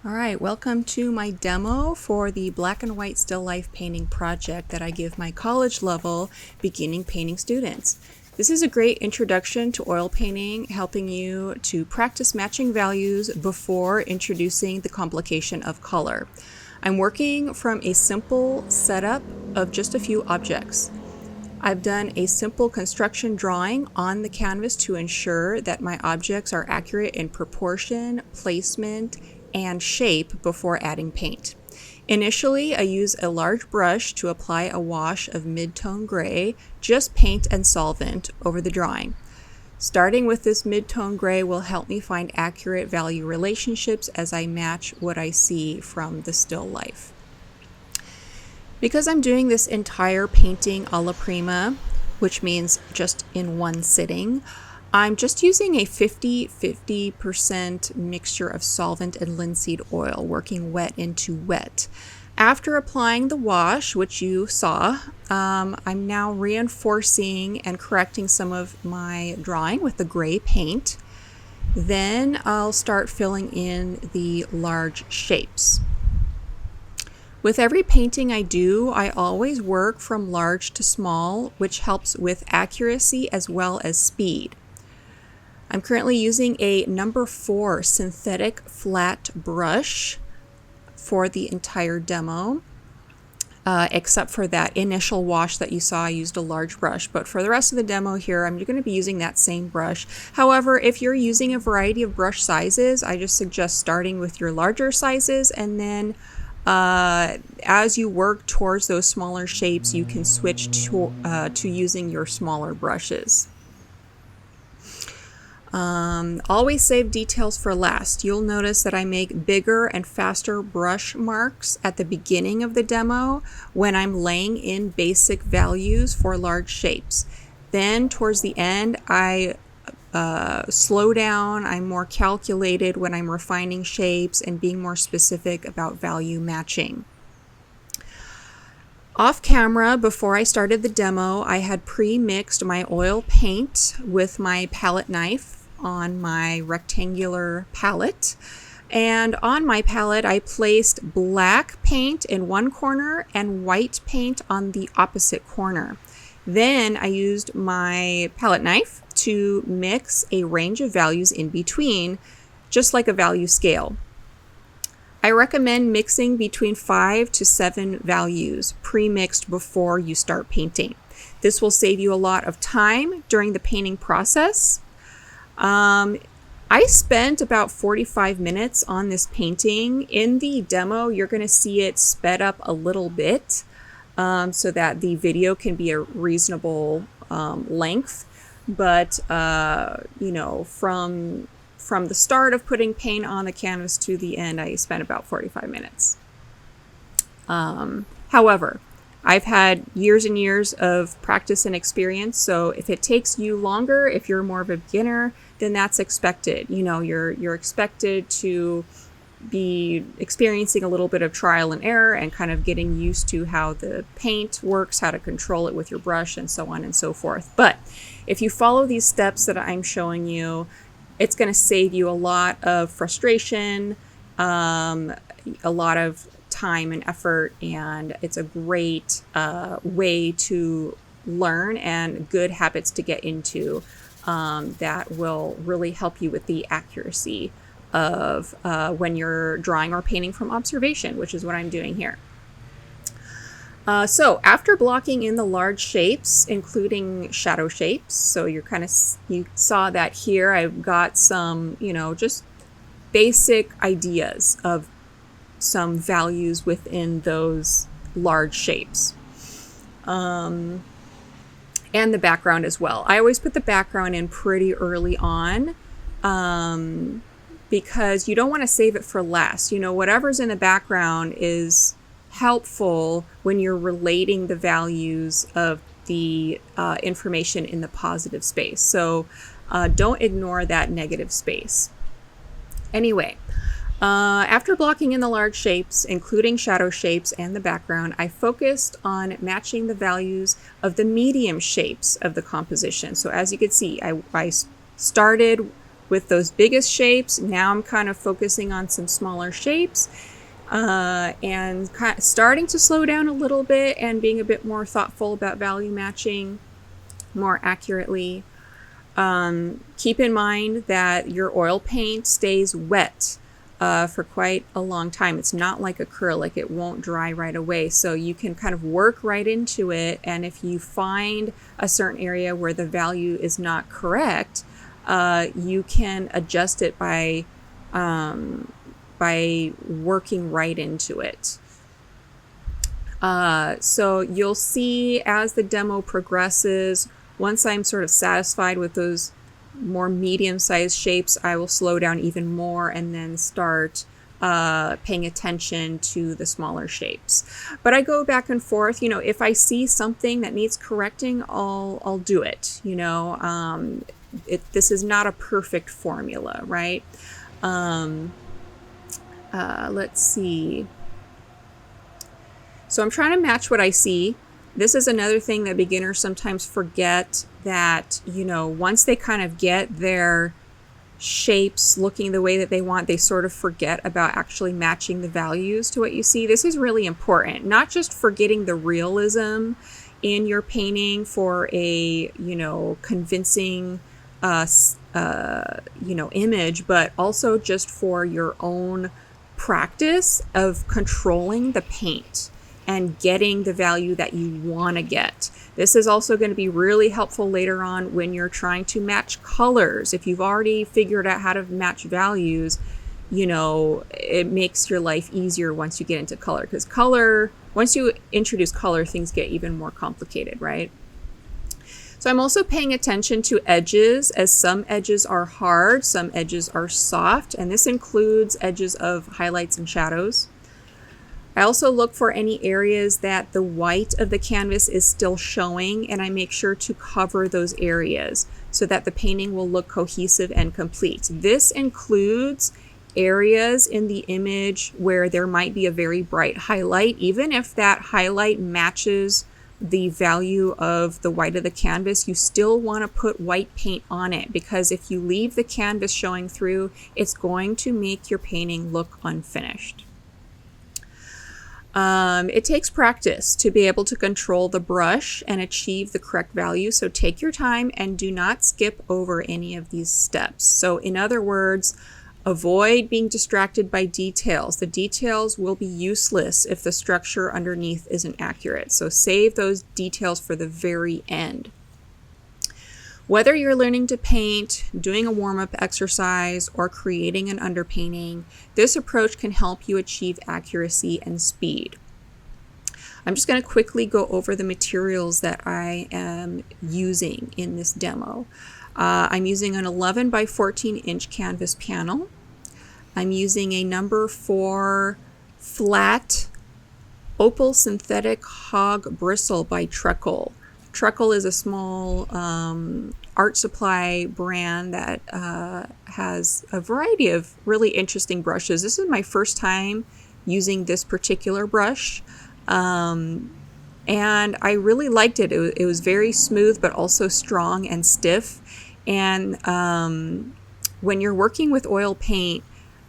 All right, welcome to my demo for the black and white still life painting project that I give my college level beginning painting students. This is a great introduction to oil painting, helping you to practice matching values before introducing the complication of color. I'm working from a simple setup of just a few objects. I've done a simple construction drawing on the canvas to ensure that my objects are accurate in proportion, placement, and shape before adding paint. Initially, I use a large brush to apply a wash of mid-tone gray, just paint and solvent, over the drawing. Starting with this mid-tone gray will help me find accurate value relationships as I match what I see from the still life. Because I'm doing this entire painting alla prima, which means just in one sitting, I'm just using a 50-50% mixture of solvent and linseed oil, working wet into wet. After applying the wash, which you saw, I'm now reinforcing and correcting some of my drawing with the gray paint. Then I'll start filling in the large shapes. With every painting I do, I always work from large to small, which helps with accuracy as well as speed. I'm currently using a number 4 synthetic flat brush for the entire demo, except for that initial wash that you saw. I used a large brush, but for the rest of the demo here, I'm going to be using that same brush. However, if you're using a variety of brush sizes, I just suggest starting with your larger sizes, and then as you work towards those smaller shapes, you can switch to using your smaller brushes. Always save details for last. You'll notice that I make bigger and faster brush marks at the beginning of the demo when I'm laying in basic values for large shapes. Then towards the end, I slow down. I'm more calculated when I'm refining shapes and being more specific about value matching. Off camera, before I started the demo, I had pre-mixed my oil paint with my palette knife on my rectangular palette. And on my palette, I placed black paint in one corner and white paint on the opposite corner. Then I used my palette knife to mix a range of values in between, just like a value scale. I recommend mixing between 5 to 7 values pre-mixed before you start painting. This will save you a lot of time during the painting process. I spent about 45 minutes on this painting. In the demo, you're going to see it sped up a little bit so that the video can be a reasonable length. But, from the start of putting paint on the canvas to the end, I spent about 45 minutes. However, I've had years and years of practice and experience, so if it takes you longer, if you're more of a beginner, then that's expected. You're expected to be experiencing a little bit of trial and error and kind of getting used to how the paint works, how to control it with your brush, and so on and so forth. But if you follow these steps that I'm showing you, it's going to save you a lot of frustration, a lot of time and effort, and it's a great way to learn and good habits to get into that will really help you with the accuracy of when you're drawing or painting from observation, which is what I'm doing here. So after blocking in the large shapes, including shadow shapes, so you saw that here I've got some, just basic ideas of some values within those large shapes. And the background as well. I always put the background in pretty early on because you don't want to save it for last. Whatever's in the background is helpful when you're relating the values of the information in the positive space. So don't ignore that negative space. Anyway, after blocking in the large shapes, including shadow shapes and the background, I focused on matching the values of the medium shapes of the composition. So as you can see, I started with those biggest shapes. Now I'm kind of focusing on some smaller shapes and kind of starting to slow down a little bit and being a bit more thoughtful about value matching more accurately. Keep in mind that your oil paint stays wet for quite a long time. It's not like acrylic, it won't dry right away. So you can kind of work right into it. And if you find a certain area where the value is not correct, you can adjust it by working right into it. So you'll see as the demo progresses, once I'm sort of satisfied with those more medium-sized shapes, I will slow down even more and then start paying attention to the smaller shapes. But I go back and forth. If I see something that needs correcting, I'll do it. This is not a perfect formula, right? Let's see. So I'm trying to match what I see. This is another thing that beginners sometimes forget, that, once they kind of get their shapes looking the way that they want, they sort of forget about actually matching the values to what you see. This is really important, not just for getting the realism in your painting for a, convincing, image, but also just for your own practice of controlling the paint and getting the value that you want to get. This is also going to be really helpful later on when you're trying to match colors. If you've already figured out how to match values, it makes your life easier once you get into color, because once you introduce color, things get even more complicated, right? So I'm also paying attention to edges, as some edges are hard, some edges are soft, and this includes edges of highlights and shadows. I also look for any areas that the white of the canvas is still showing, and I make sure to cover those areas so that the painting will look cohesive and complete. This includes areas in the image where there might be a very bright highlight. Even if that highlight matches the value of the white of the canvas, you still want to put white paint on it, because if you leave the canvas showing through, it's going to make your painting look unfinished. It takes practice to be able to control the brush and achieve the correct value. So take your time and do not skip over any of these steps. So in other words, avoid being distracted by details. The details will be useless if the structure underneath isn't accurate. So save those details for the very end. Whether you're learning to paint, doing a warm-up exercise, or creating an underpainting, this approach can help you achieve accuracy and speed. I'm just going to quickly go over the materials that I am using in this demo. I'm using an 11 by 14 inch canvas panel. I'm using a number 4 flat Opal Synthetic Hog Bristle by Trekell. Trekell is a small art supply brand that has a variety of really interesting brushes. This is my first time using this particular brush, and I really liked it. It was very smooth but also strong and stiff. And when you're working with oil paint,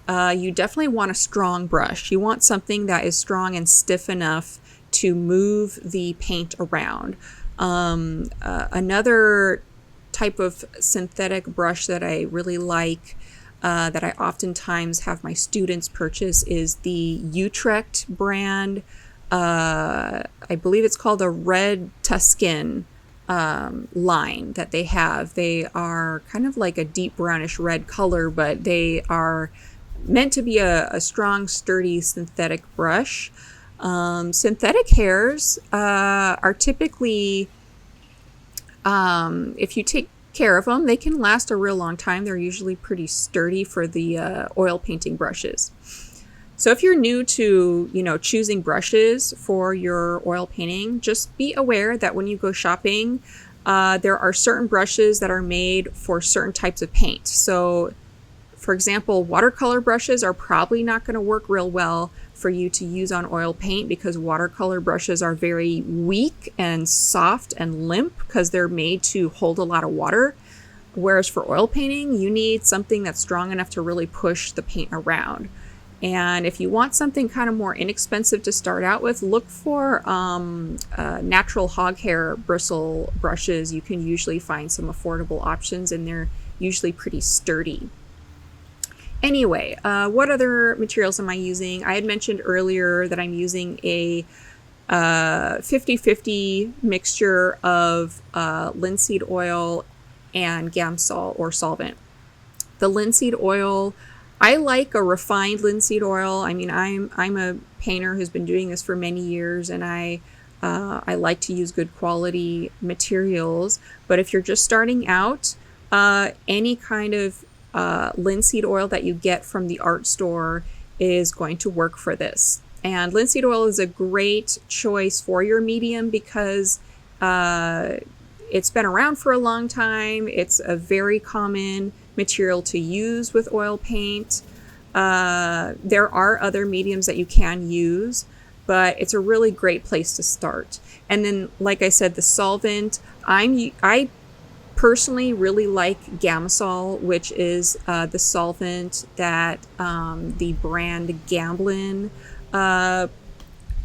you definitely want a strong brush. You want something that is strong and stiff enough to move the paint around. Another type of synthetic brush that I really like, that I oftentimes have my students purchase, is the Utrecht brand. I believe it's called a Red Tuscan line that they have. They are kind of like a deep brownish red color, but they are meant to be a strong, sturdy synthetic brush. Synthetic hairs are typically, if you take care of them, they can last a real long time. They're usually pretty sturdy for the oil painting brushes. So if you're new to, choosing brushes for your oil painting, just be aware that when you go shopping, there are certain brushes that are made for certain types of paint. So, for example, watercolor brushes are probably not going to work real well for you to use on oil paint, because watercolor brushes are very weak and soft and limp because they're made to hold a lot of water. Whereas for oil painting, you need something that's strong enough to really push the paint around. And if you want something kind of more inexpensive to start out with, look for natural hog hair bristle brushes. You can usually find some affordable options, and they're usually pretty sturdy. Anyway, what other materials am I using? I had mentioned earlier that I'm using a 50-50 mixture of linseed oil and Gamsol or solvent. The linseed oil, I like a refined linseed oil. I mean, I'm a painter who's been doing this for many years, and I like to use good quality materials. But if you're just starting out, any kind of linseed oil that you get from the art store is going to work for this. And linseed oil is a great choice for your medium because it's been around for a long time. It's a very common material to use with oil paint. There are other mediums that you can use, but it's a really great place to start. And then, like I said, the solvent, I personally really like Gamsol, which is the solvent that the brand Gamblin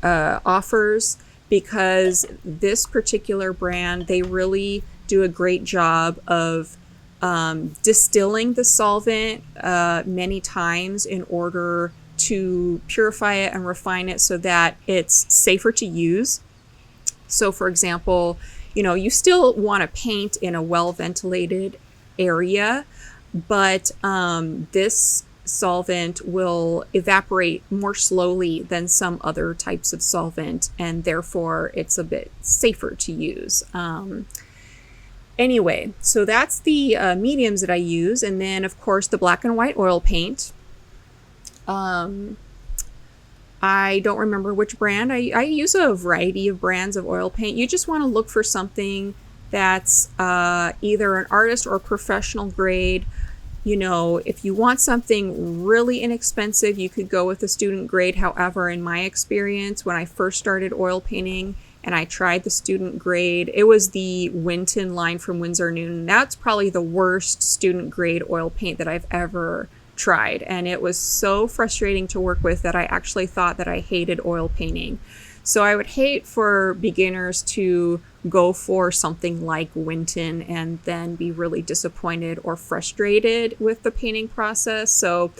offers, because this particular brand, they really do a great job of distilling the solvent many times in order to purify it and refine it so that it's safer to use. So for example, you still want to paint in a well-ventilated area, but this solvent will evaporate more slowly than some other types of solvent, and therefore it's a bit safer to use. Anyway, so that's the mediums that I use, and then of course the black and white oil paint. I don't remember which brand. I use a variety of brands of oil paint. You just want to look for something that's either an artist or professional grade. If you want something really inexpensive, you could go with the student grade. However, in my experience, when I first started oil painting and I tried the student grade, it was the Winton line from Winsor Newton. That's probably the worst student grade oil paint that I've ever tried, and it was so frustrating to work with that I actually thought that I hated oil painting. So I would hate for beginners to go for something like Winton and then be really disappointed or frustrated with the painting process. So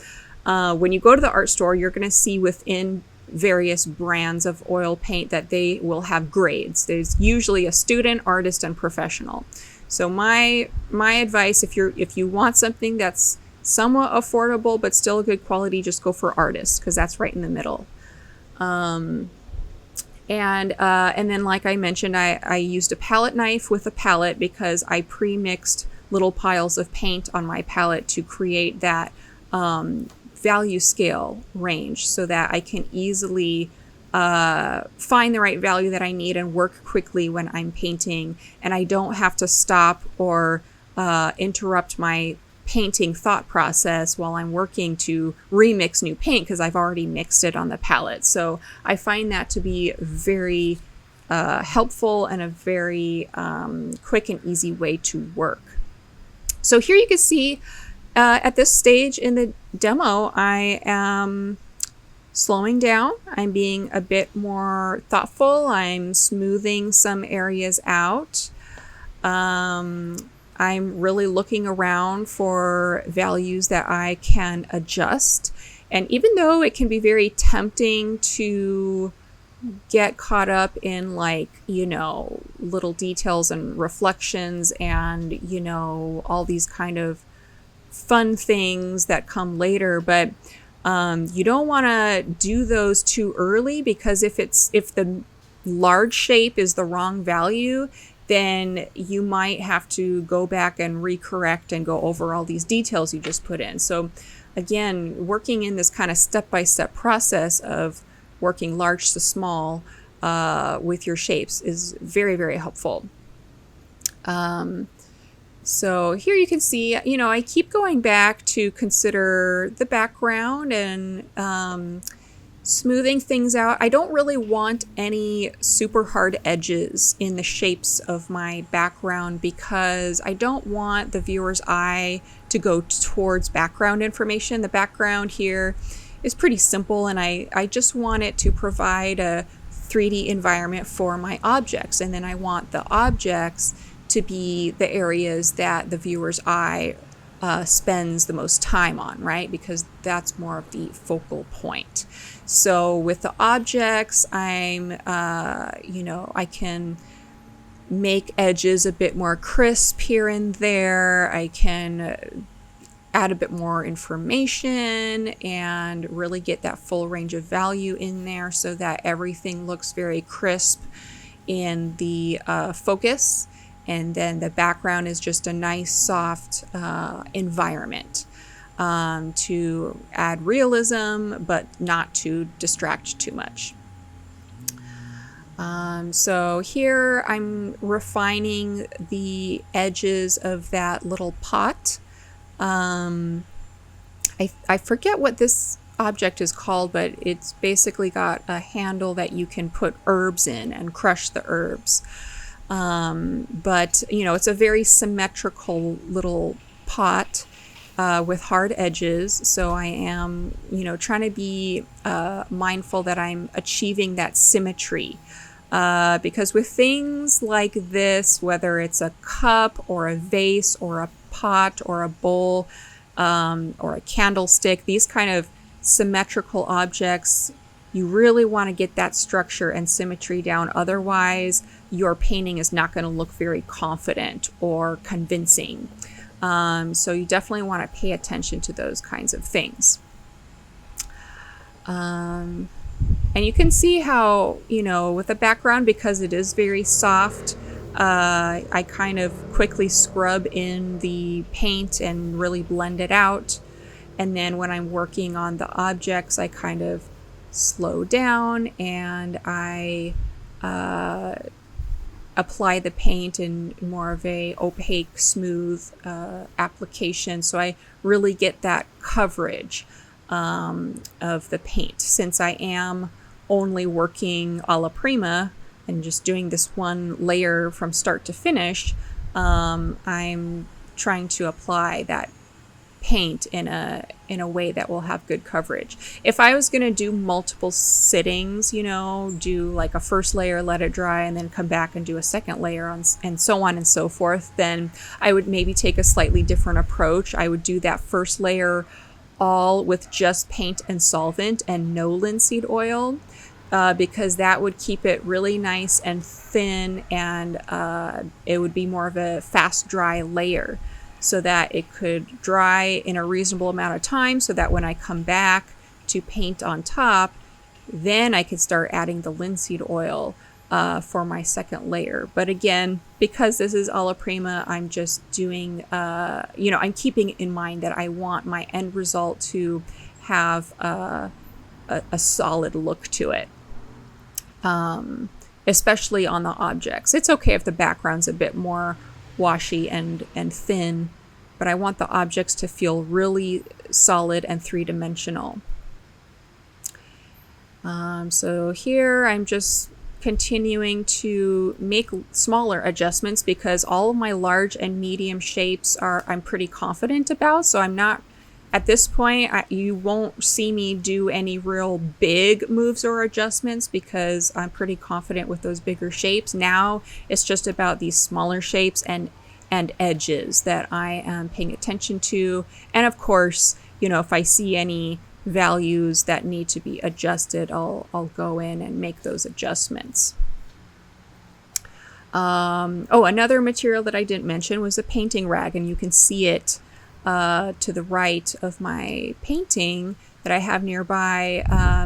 when you go to the art store, you're going to see within various brands of oil paint that they will have grades. There's usually a student, artist, and professional. So my advice, if you want something that's somewhat affordable but still good quality, just go for artist, because that's right in the middle. And then, like I mentioned, I used a palette knife with a palette because I pre-mixed little piles of paint on my palette to create that value scale range so that I can easily find the right value that I need and work quickly when I'm painting, and I don't have to stop or interrupt my painting thought process while I'm working to remix new paint because I've already mixed it on the palette. So I find that to be very helpful and a very quick and easy way to work. So here you can see at this stage in the demo, I am slowing down. I'm being a bit more thoughtful. I'm smoothing some areas out. I'm really looking around for values that I can adjust. And even though it can be very tempting to get caught up in little details and reflections and, all these kind of fun things that come later, but you don't want to do those too early, because if the large shape is the wrong value, then you might have to go back and recorrect and go over all these details you just put in. So again, working in this kind of step-by-step process of working large to small with your shapes is very, very helpful. So here you can see, I keep going back to consider the background and Smoothing things out. I don't really want any super hard edges in the shapes of my background because I don't want the viewer's eye to go towards background information. The background here is pretty simple, and I just want it to provide a 3D environment for my objects. And then I want the objects to be the areas that the viewer's eye spends the most time on, right? Because that's more of the focal point. So with the objects, I can make edges a bit more crisp here and there. I can add a bit more information and really get that full range of value in there so that everything looks very crisp in the focus. And then the background is just a nice, soft environment to add realism, but not to distract too much. So here I'm refining the edges of that little pot. I forget what this object is called, but it's basically got a handle that you can put herbs in and crush the herbs. But it's a very symmetrical little pot with hard edges. So I am, trying to be mindful that I'm achieving that symmetry. Because with things like this, whether it's a cup or a vase or a pot or a bowl or a candlestick, these kind of symmetrical objects, you really want to get that structure and symmetry down. Otherwise, your painting is not going to look very confident or convincing. So you definitely want to pay attention to those kinds of things. And you can see how, with the background, because it is very soft, I kind of quickly scrub in the paint and really blend it out. And then when I'm working on the objects, I kind of slow down and I apply the paint in more of a opaque, smooth application. So I really get that coverage of the paint. Since I am only working a la prima and just doing this one layer from start to finish, I'm trying to apply that paint in a way that will have good coverage. If I was going to do multiple sittings, do like a first layer, let it dry, and then come back and do a second layer and so on and so forth, then I would maybe take a slightly different approach. I would do that first layer all with just paint and solvent and no linseed oil, because that would keep it really nice and thin, and it would be more of a fast dry layer, so that it could dry in a reasonable amount of time, so that when I come back to paint on top, then I could start adding the linseed oil for my second layer. But again, because this is alla prima, I'm just doing, I'm keeping in mind that I want my end result to have a solid look to it, especially on the objects. It's okay if the background's a bit more washy and thin, but I want the objects to feel really solid and three-dimensional. So here I'm just continuing to make smaller adjustments because all of my large and medium shapes I'm pretty confident about. So I'm not, at this point, you won't see me do any real big moves or adjustments because I'm pretty confident with those bigger shapes. Now it's just about these smaller shapes and edges that I am paying attention to. And of course, if I see any values that need to be adjusted, I'll go in and make those adjustments. Another material that I didn't mention was a painting rag, and you can see it to the right of my painting that I have nearby.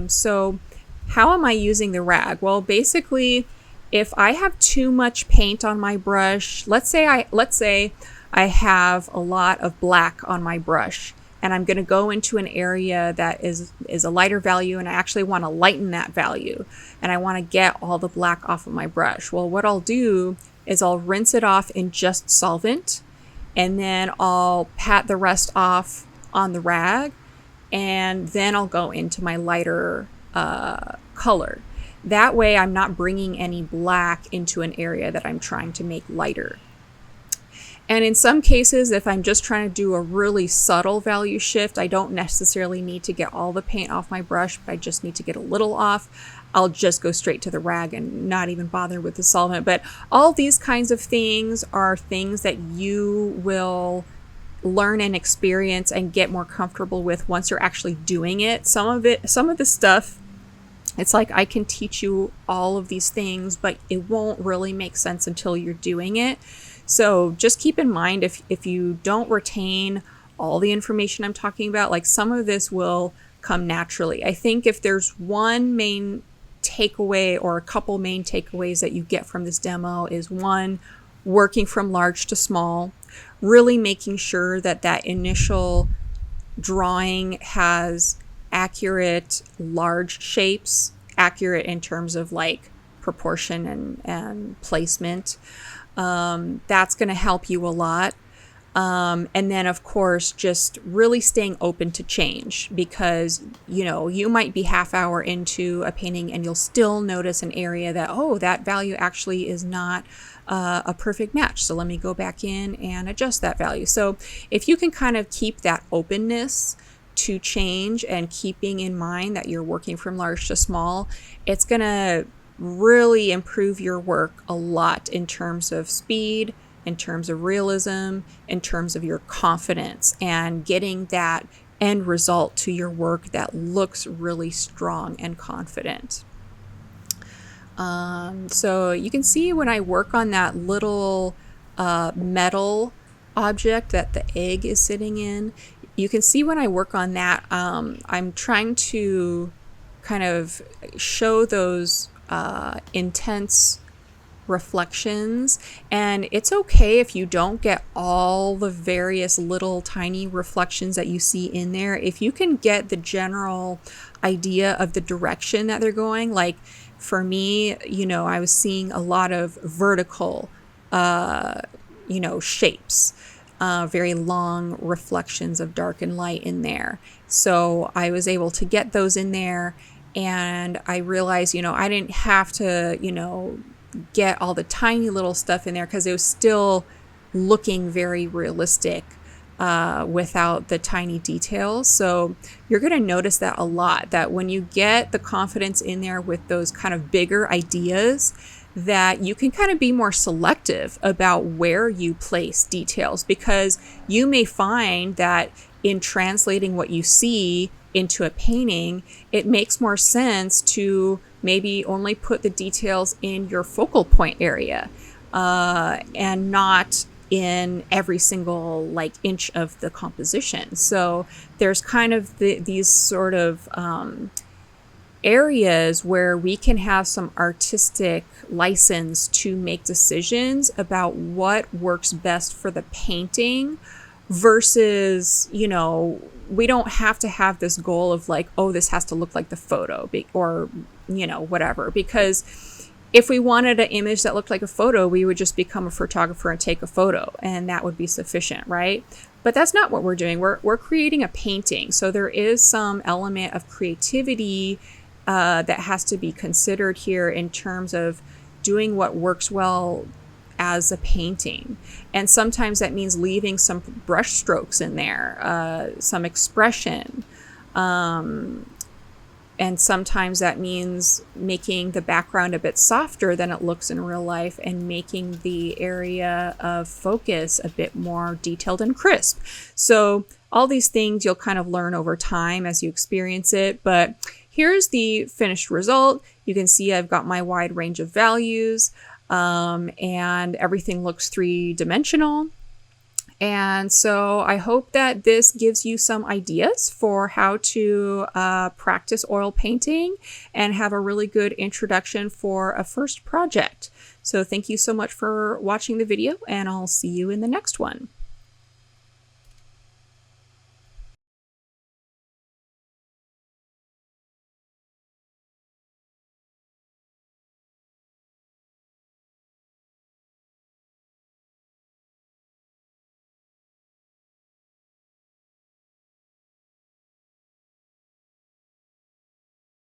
So how am I using the rag? Well, basically, if I have too much paint on my brush, let's say I have a lot of black on my brush, and I'm going to go into an area that is a lighter value, and I actually want to lighten that value, and I want to get all the black off of my brush. Well, what I'll do is I'll rinse it off in just solvent, and then I'll pat the rest off on the rag, and then I'll go into my lighter color. That way I'm not bringing any black into an area that I'm trying to make lighter. And in some cases, if I'm just trying to do a really subtle value shift, I don't necessarily need to get all the paint off my brush, but I just need to get a little off. I'll just go straight to the rag and not even bother with the solvent. But all these kinds of things are things that you will learn and experience and get more comfortable with once you're actually doing it. Some of the stuff, it's like I can teach you all of these things, but it won't really make sense until you're doing it. So just keep in mind, if you don't retain all the information I'm talking about, like some of this will come naturally. I think if there's one main takeaway or a couple main takeaways that you get from this demo is one, working from large to small, really making sure that that initial drawing has accurate large shapes, accurate in terms of like proportion and placement. That's going to help you a lot. And then of course, just really staying open to change, because, you know, you might be half hour into a painting and you'll still notice an area that, oh, that value actually is not a perfect match. So let me go back in and adjust that value. So if you can kind of keep that openness to change and keeping in mind that you're working from large to small, it's going to really improve your work a lot in terms of speed, in terms of realism, in terms of your confidence, and getting that end result to your work that looks really strong and confident. So you can see when I work on that little metal object that the egg is sitting in, you can see when I work on that, I'm trying to kind of show those intense reflections, and it's okay if you don't get all the various little tiny reflections that you see in there. If you can get the general idea of the direction that they're going, like for me, you know, I was seeing a lot of vertical shapes, very long reflections of dark and light in there. So I was able to get those in there, and I realized, you know, I didn't have to, you know, get all the tiny little stuff in there because it was still looking very realistic without the tiny details. So you're going to notice that a lot, that when you get the confidence in there with those kind of bigger ideas, that you can kind of be more selective about where you place details, because you may find that in translating what you see into a painting, it makes more sense to maybe only put the details in your focal point area and not in every single like inch of the composition. So there's kind of these sort of areas where we can have some artistic license to make decisions about what works best for the painting, versus, you know, we don't have to have this goal of like, oh, this has to look like the photo, or, you know, whatever. Because if we wanted an image that looked like a photo, we would just become a photographer and take a photo, and that would be sufficient, right? But that's not what we're doing. We're creating a painting. So there is some element of creativity that has to be considered here in terms of doing what works well as a painting. And sometimes that means leaving some brush strokes in there, some expression. And sometimes that means making the background a bit softer than it looks in real life, and making the area of focus a bit more detailed and crisp. So all these things you'll kind of learn over time as you experience it. But here's the finished result. You can see I've got my wide range of values. And everything looks three-dimensional. And so I hope that this gives you some ideas for how to practice oil painting and have a really good introduction for a first project. So thank you so much for watching the video, and I'll see you in the next one.